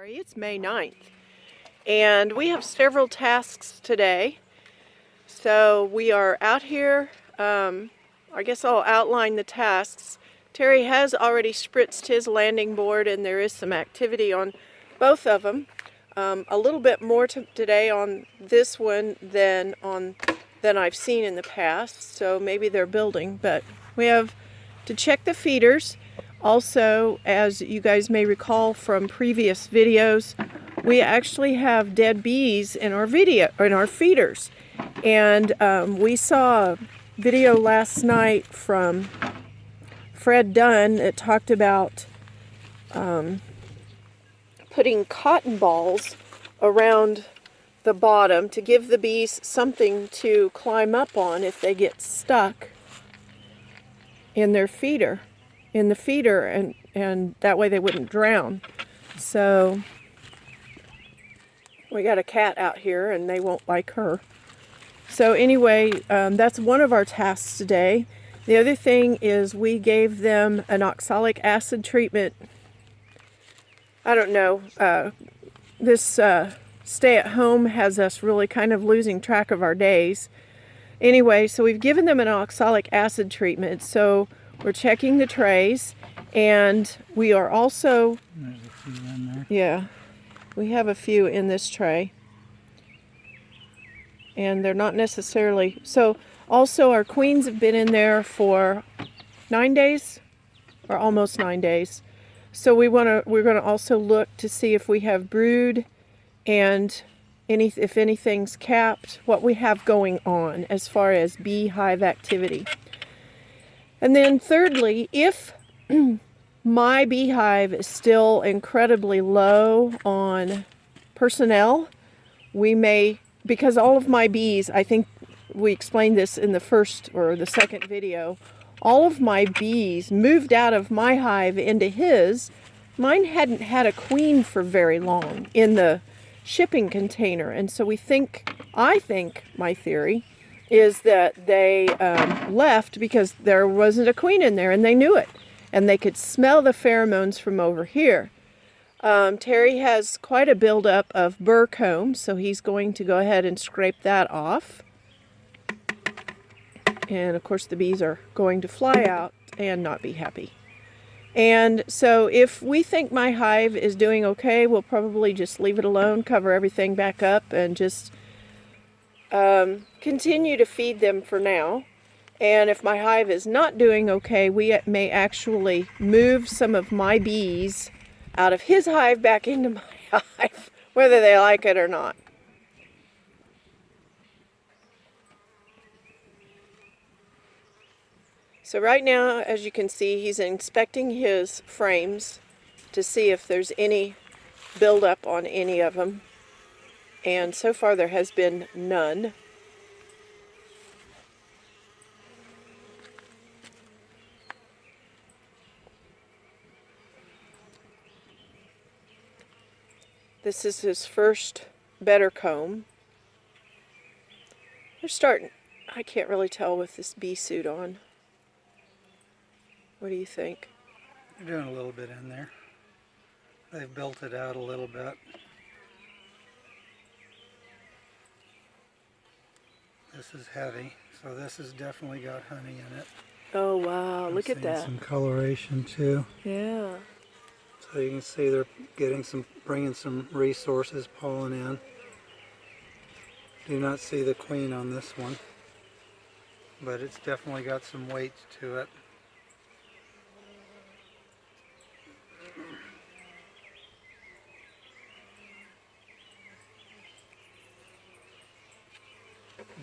February. It's May 9th, and we have several tasks today. So we are out here. I guess I'll outline the tasks. Terry has already spritzed his landing board, and there is some activity on both of them. A little bit more today on this one than I've seen in the past. So maybe they're building, but we have to check the feeders. Also, as you guys may recall from previous videos, we actually have dead bees in our feeders. And we saw a video last night from Fred Dunn that talked about putting cotton balls around the bottom to give the bees something to climb up on if they get stuck in their feeder. In the feeder, and that way they wouldn't drown. So we got a cat out here and they won't like her. So anyway, that's one of our tasks today. The other thing is we gave them an oxalic acid treatment. I don't know, this stay at home has us really kind of losing track of our days. Anyway, so we've given them an oxalic acid treatment. So we're checking the trays, and we are also... There's a few in there. Yeah, we have a few in this tray. And they're not necessarily... So, also our queens have been in there for 9 days, or almost 9 days. So we're going to also look to see if we have brood and if anything's capped, what we have going on as far as beehive activity. And then thirdly, if my beehive is still incredibly low on personnel, we may, because all of my bees, I think we explained this in the first or the second video, all of my bees moved out of my hive into his. Mine hadn't had a queen for very long in the shipping container, and so I think my theory is that they left because there wasn't a queen in there, and they knew it, and they could smell the pheromones from over here. Terry has quite a buildup of burr comb, so he's going to go ahead and scrape that off. And of course the bees are going to fly out and not be happy. And so if we think my hive is doing okay, we'll probably just leave it alone, cover everything back up, and just continue to feed them for now. And if my hive is not doing okay, we may actually move some of my bees out of his hive back into my hive, whether they like it or not. So right now, as you can see, he's inspecting his frames to see if there's any buildup on any of them. And so far there has been none. This is his first better comb. They're starting, I can't really tell with this bee suit on. What do you think? They're doing a little bit in there. They've built it out a little bit. This is heavy, so this has definitely got honey in it. Oh wow, look at that. Some coloration too. Yeah. So you can see they're bringing some resources, pollen in. Do not see the queen on this one, but it's definitely got some weight to it.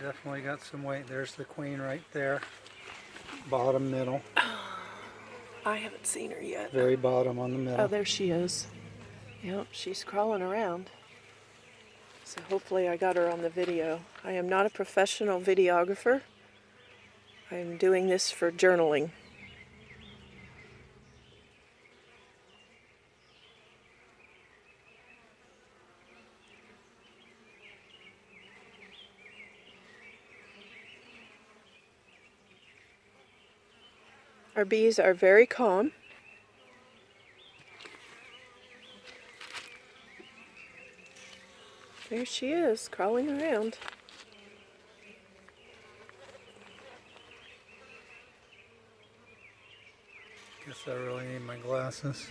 Definitely got some weight. There's the queen right there. Bottom, middle. I haven't seen her yet. Very bottom on the middle. Oh, there she is. Yep, she's crawling around. So hopefully I got her on the video. I am not a professional videographer. I'm doing this for journaling. Our bees are very calm. There she is, crawling around. Guess I really need my glasses.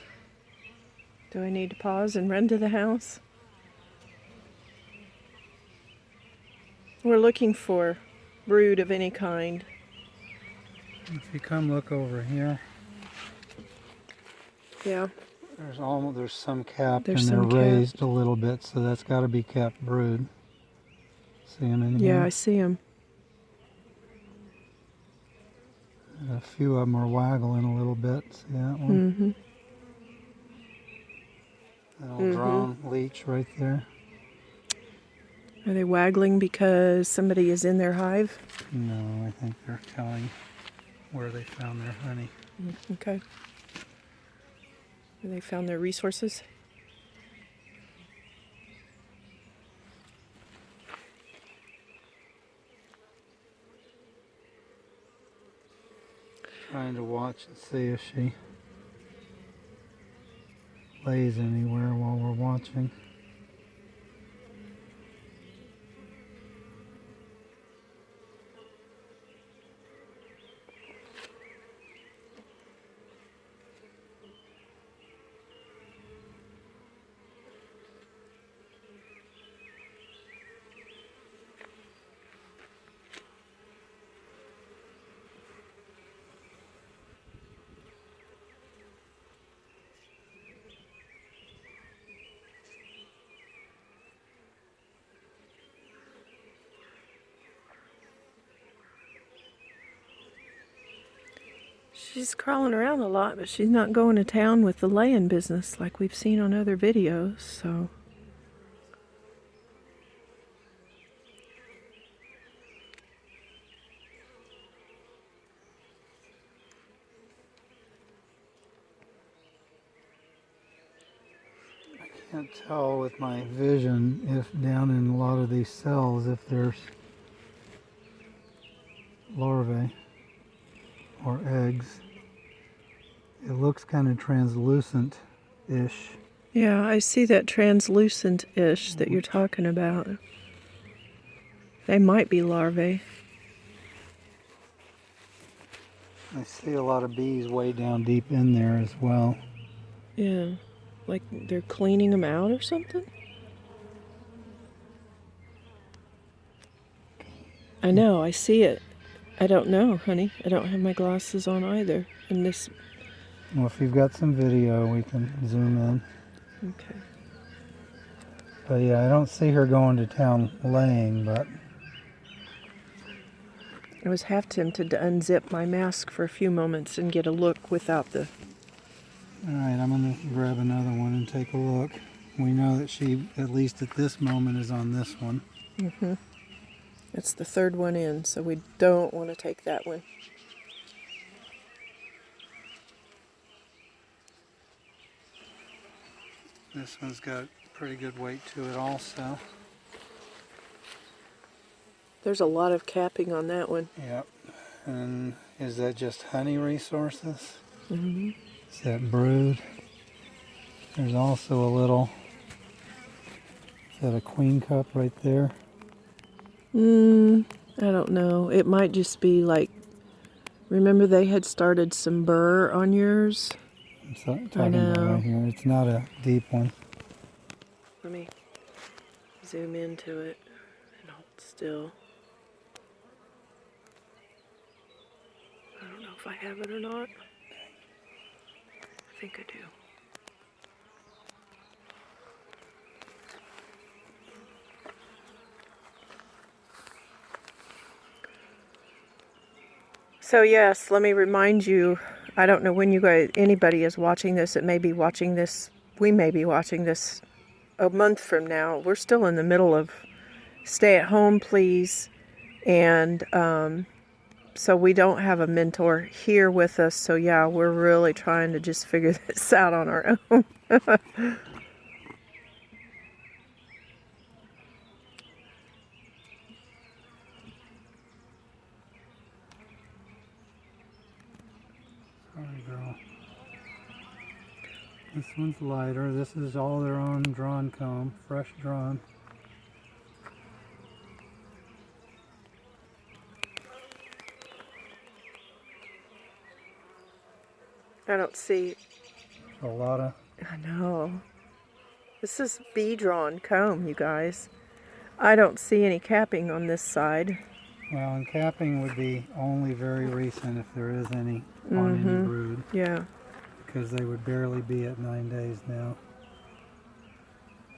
Do I need to pause and run to the house? We're looking for brood of any kind. If you come look over here, Yeah. there's some capped There's and they're some raised capped. a little bit, so that's got to be capped brood. See them in here? Yeah, I see them. A few of them are waggling a little bit. See that one? Mm-hmm. Little drone leech right there. Are they waggling because somebody is in their hive? No, I think they're telling where they found their honey. Okay. They found their resources? Trying to watch and see if she lays anywhere while we're watching. She's crawling around a lot, but she's not going to town with the laying business like we've seen on other videos, so. I can't tell with my vision if down in a lot of these cells if there's larvae or eggs. It looks kind of translucent-ish. Yeah, I see that translucent-ish that you're talking about. They might be larvae. I see a lot of bees way down deep in there as well. Yeah, like they're cleaning them out or something? I know, I see it. I don't know, honey. I don't have my glasses on either. And this... Well, if you've got some video, we can zoom in. Okay. But yeah, I don't see her going to town laying, but... I was half tempted to unzip my mask for a few moments and get a look without the... Alright, I'm going to grab another one and take a look. We know that she, at least at this moment, is on this one. Mm-hmm. It's the third one in, so we don't want to take that one. This one's got pretty good weight to it also. There's a lot of capping on that one. Yep. And is that just honey resources? Mm-hmm. Is that brood? There's also a little... Is that a queen cup right there? I don't know. It might just be like... Remember they had started some burr on yours? I'm talking about right here. It's not a deep one. Let me zoom into it and hold still. I don't know if I have it or not. I think I do. So yes, let me remind you, I don't know when anybody is watching this, we may be watching this a month from now. We're still in the middle of stay at home, please. And so we don't have a mentor here with us. So yeah, we're really trying to just figure this out on our own. Sorry, girl. This one's lighter. This is all their own drawn comb, fresh drawn. I don't see. A lot of, I know. This is bee-drawn comb, you guys. I don't see any capping on this side. well, and capping would be only very recent if there is any on any brood, Yeah. because they would barely be at 9 days now.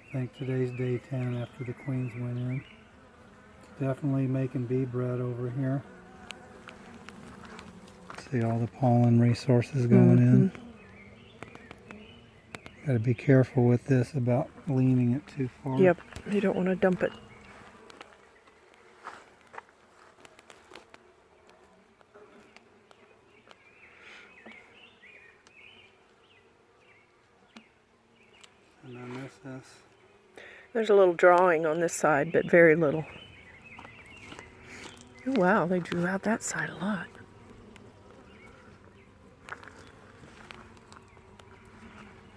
I think today's day 10 after the queens went in. Definitely making bee bread over here. See all the pollen resources going in. Got to be careful with this about leaning it too far. Yep, you don't want to dump it. And then this is, There's a little drawing on this side, but very little. Oh, wow, they drew out that side a lot.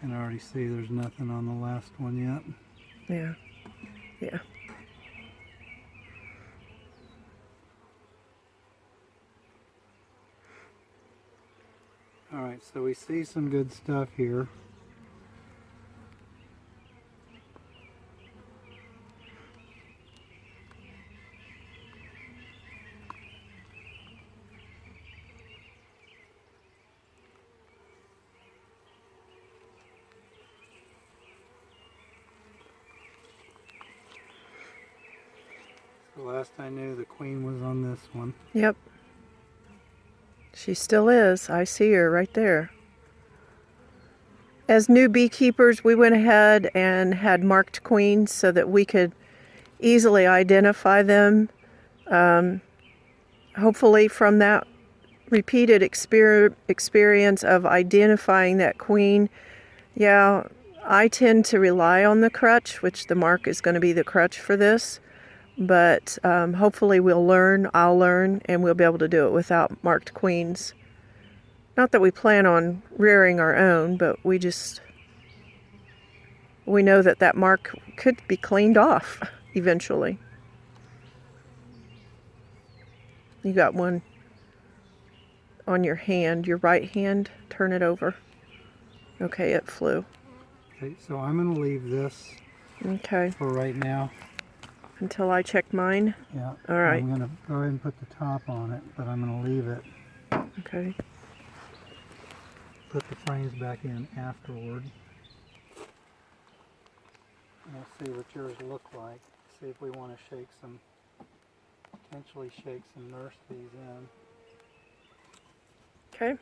and I already see there's nothing on the last one yet. Yeah, yeah. Alright, so we see some good stuff here. The last I knew, the queen was on this one. Yep. She still is. I see her right there. As new beekeepers, we went ahead and had marked queens so that we could easily identify them. Hopefully from that repeated experience of identifying that queen, yeah, I tend to rely on the crutch, which the mark is going to be the crutch for this. But hopefully I'll learn, and we'll be able to do it without marked queens. Not that we plan on rearing our own, but we know that that mark could be cleaned off eventually. You got one on your hand, your right hand. Turn it over. Okay, it flew. Okay, so I'm going to leave this Okay, for right now. until I check mine. Yeah. All right. I'm going to go ahead and put the top on it, but I'm going to leave it. Okay. Put the frames back in afterward. And we'll see what yours look like. See if we want to potentially shake some nurse bees in. Okay.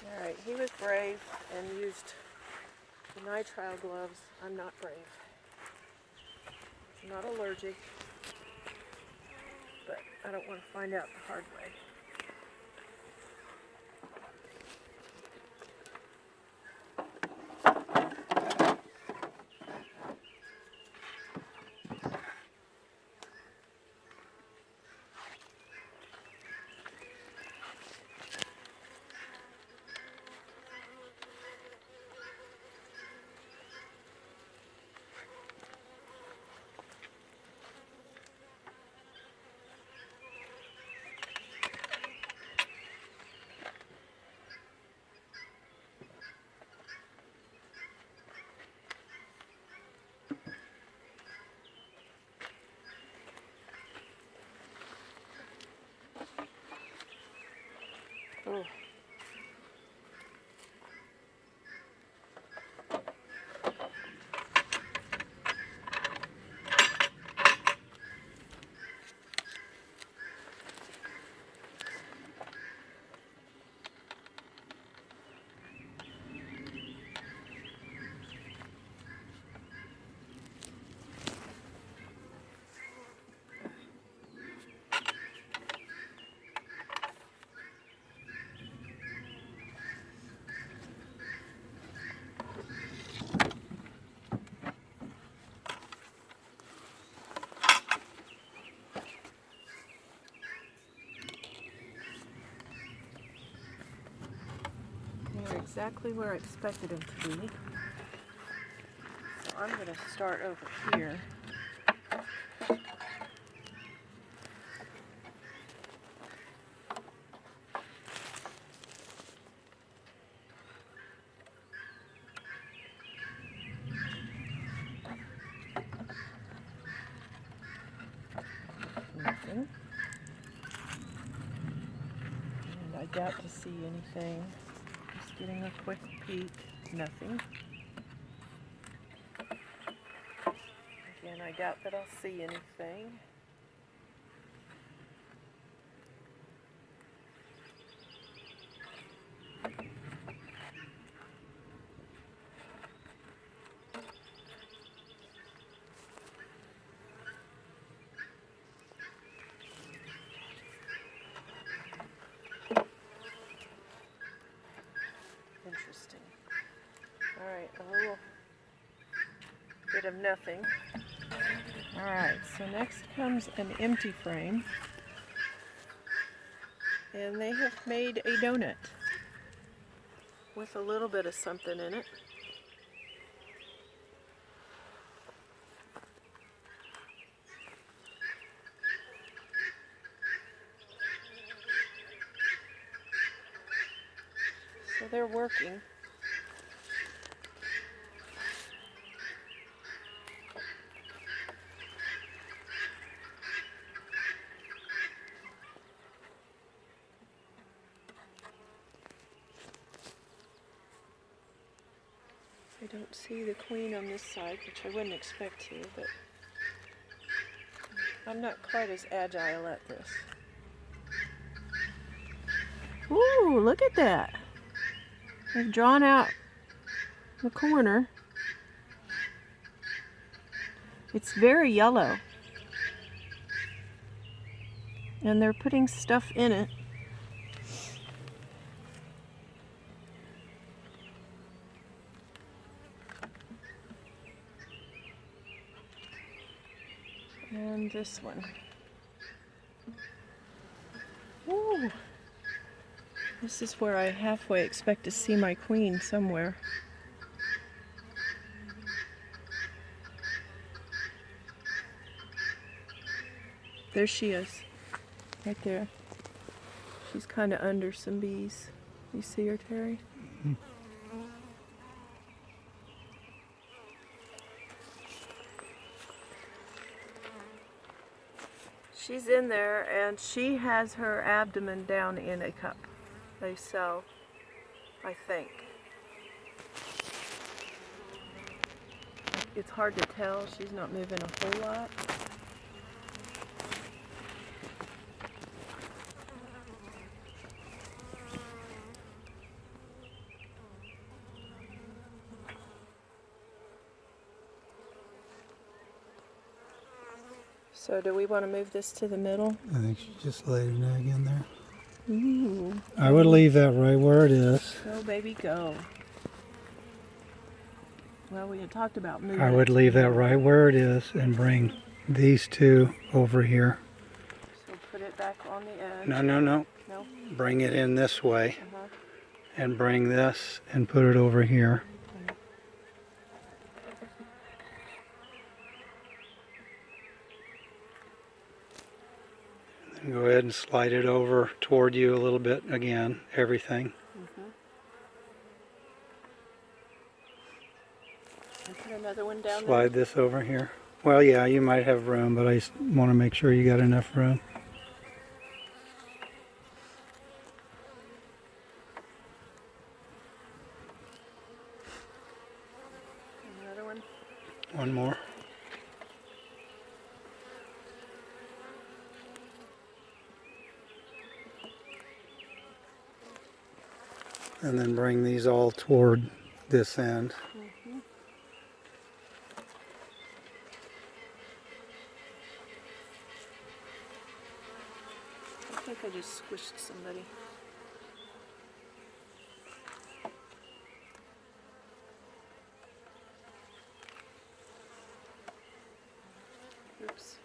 All right, he was brave and used the nitrile gloves. I'm not brave. I'm not allergic, but I don't want to find out the hard way. Oh. They're exactly where I expected them to be. So I'm going to start over here. I doubt to see anything. Just getting a quick peek. Nothing. Again, I doubt that I'll see anything. Interesting. Alright, a little bit of nothing. Alright, so next comes an empty frame. And they have made a donut with a little bit of something in it. So they're working. I don't see the queen on this side, which I wouldn't expect to, but I'm not quite as agile at this. Ooh, look at that. They've drawn out the corner. It's very yellow. And they're putting stuff in it. And this one. Ooh. This is where I halfway expect to see my queen somewhere. There she is, right there. She's kind of under some bees. You see her, Terry? Mm-hmm. She's in there, and she has her abdomen down in a cup. They sell, I think. It's hard to tell. She's not moving a whole lot. So do we want to move this to the middle? I think she just laid an egg in there. Ooh. I would leave that right where it is. Go, baby, go. Well, we had talked about moving. I would leave that right where it is and bring these two over here. So put it back on the edge. No. No? Bring it in this way. And bring this and put it over here. And go ahead and slide it over toward you a little bit again, everything. And put another one down Slide this over here. Well, yeah, you might have room, but I just want to make sure you got enough room. Another one. One more. And then bring these all toward this end. I think I just squished somebody. Oops.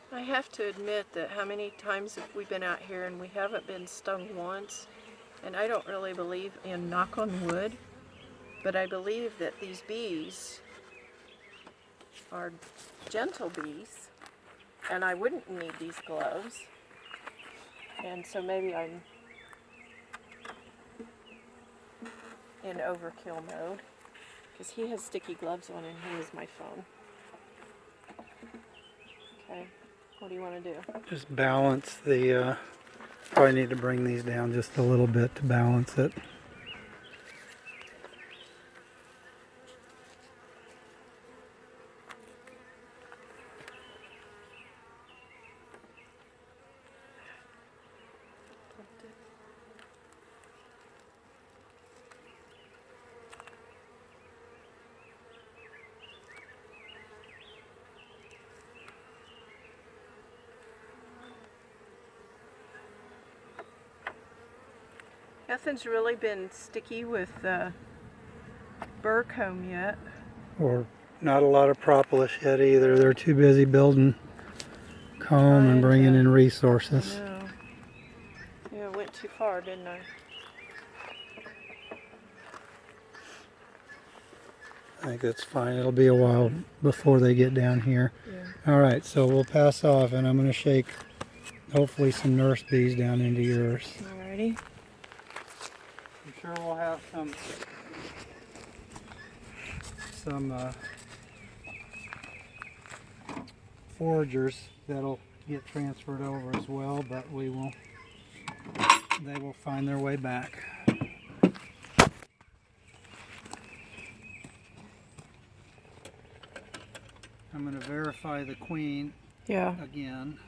I have to admit that how many times have we been out here and we haven't been stung once, and I don't really believe in knock on wood, but I believe that these bees are gentle bees and I wouldn't need these gloves, and so maybe I'm in overkill mode because he has sticky gloves on and he is my phone. Okay, what do you want to do? Just balance the, probably need to bring these down just a little bit to balance it. Nothing's really been sticky with the burr comb yet. Or not a lot of propolis yet either. They're too busy building comb and bringing in resources. No. Yeah, I went too far, didn't I? I think that's fine. It'll be a while before they get down here. Yeah. All right, so we'll pass off and I'm going to shake hopefully some nurse bees down into yours. Alrighty. I'm sure we'll have some foragers that'll get transferred over as well, but they will find their way back. I'm going to verify the queen again.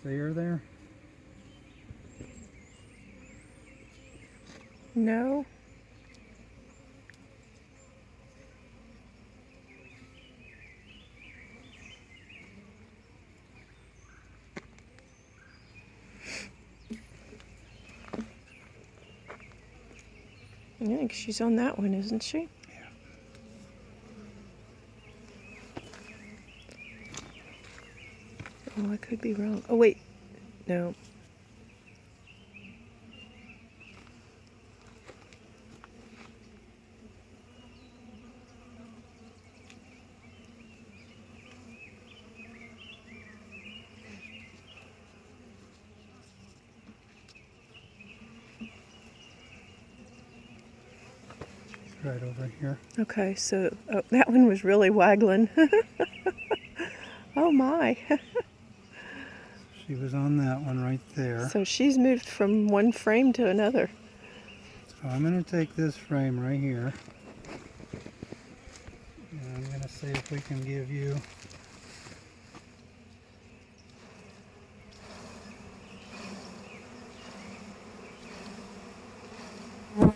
See her there? No. I think she's on that one, isn't she? Yeah. Oh, I could be wrong. Oh, wait. No. Right over here. Okay, so that one was really waggling. Oh my. She was on that one right there. So she's moved from one frame to another. So I'm going to take this frame right here. And I'm going to see if we can give you a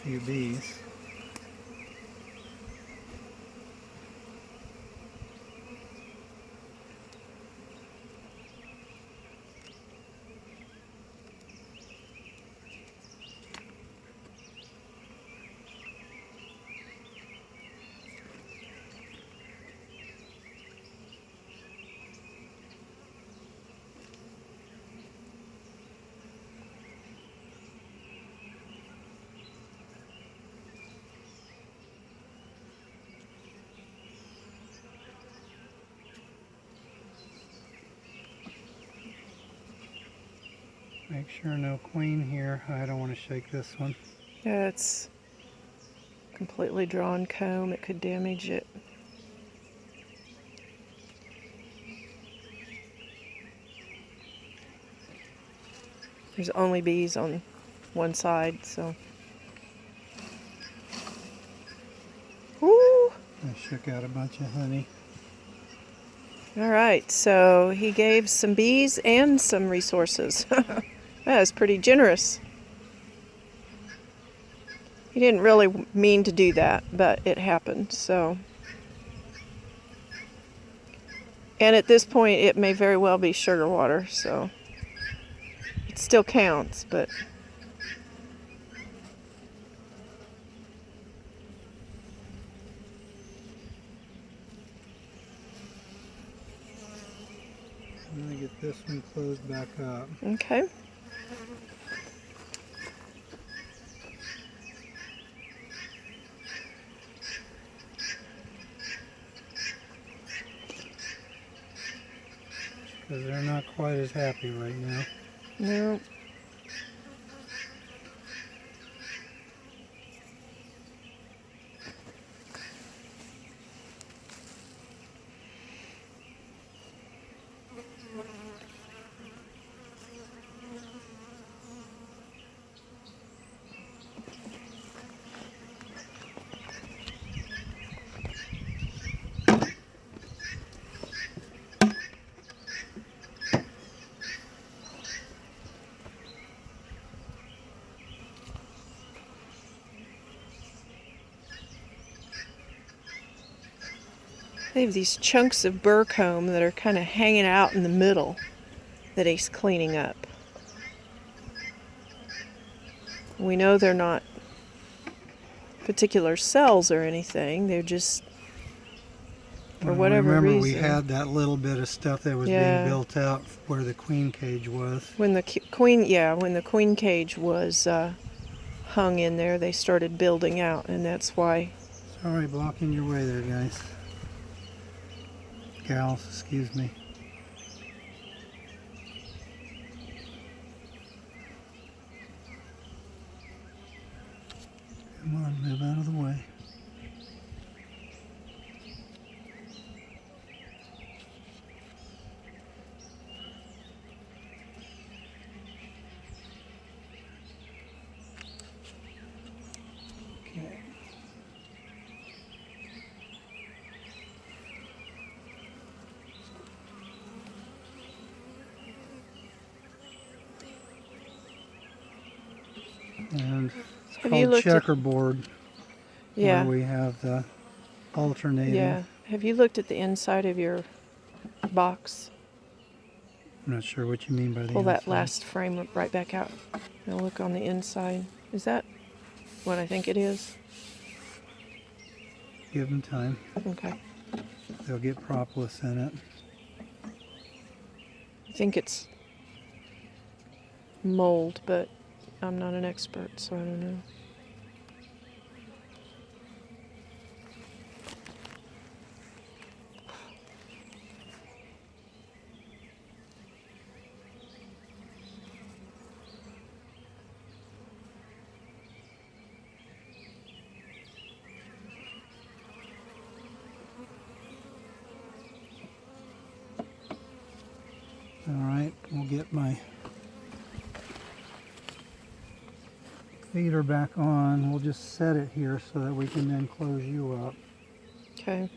few bees. Make sure no queen here. I don't want to shake this one. Yeah, it's completely drawn comb. It could damage it. There's only bees on one side, so. Woo! I shook out a bunch of honey. All right, so he gave some bees and some resources. That was pretty generous. He didn't really mean to do that, but it happened, so. And at this point, it may very well be sugar water, so. it still counts, but I'm going to get this one closed back up. okay. Because they're not quite as happy right now. No. They have these chunks of burr comb that are kind of hanging out in the middle that he's cleaning up. We know they're not particular cells or anything. They're just, for whatever remember reason. we had that little bit of stuff that was being built out where the queen cage was. When the queen, when the queen cage was hung in there, they started building out, and that's why. Sorry, blocking your way there, guys. Gals, excuse me. Come on, move out of the way. Okay. And it's called checkerboard, where we have the alternating. Yeah. Have you looked at the inside of your box? I'm not sure what you mean by the Pull that inside. last frame right back out. Now look on the inside. Is that what I think it is? Give them time. Okay. They'll get propolis in it. I think it's mold, but I'm not an expert, so I don't know. All right, we'll get my feeder back on. We'll just set it here so that we can then close you up. Okay.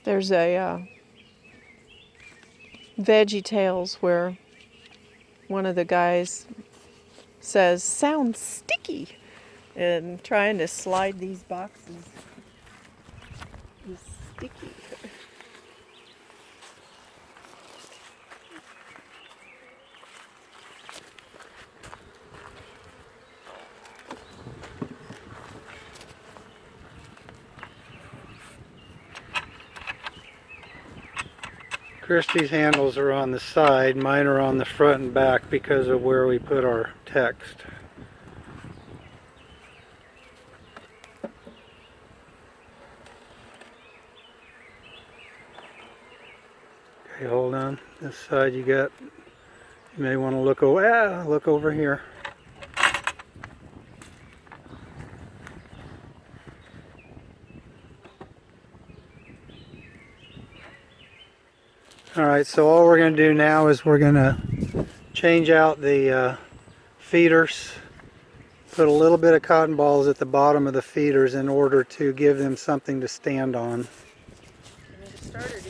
There's a Veggie Tales where one of the guys says, "Sounds sticky," and trying to slide these boxes is sticky. Christy's handles are on the side, mine are on the front and back because of where we put our text. Okay, hold on. This side you may want to look over here. Alright, so all we're going to do now is we're going to change out the feeders, put a little bit of cotton balls at the bottom of the feeders in order to give them something to stand on. And it started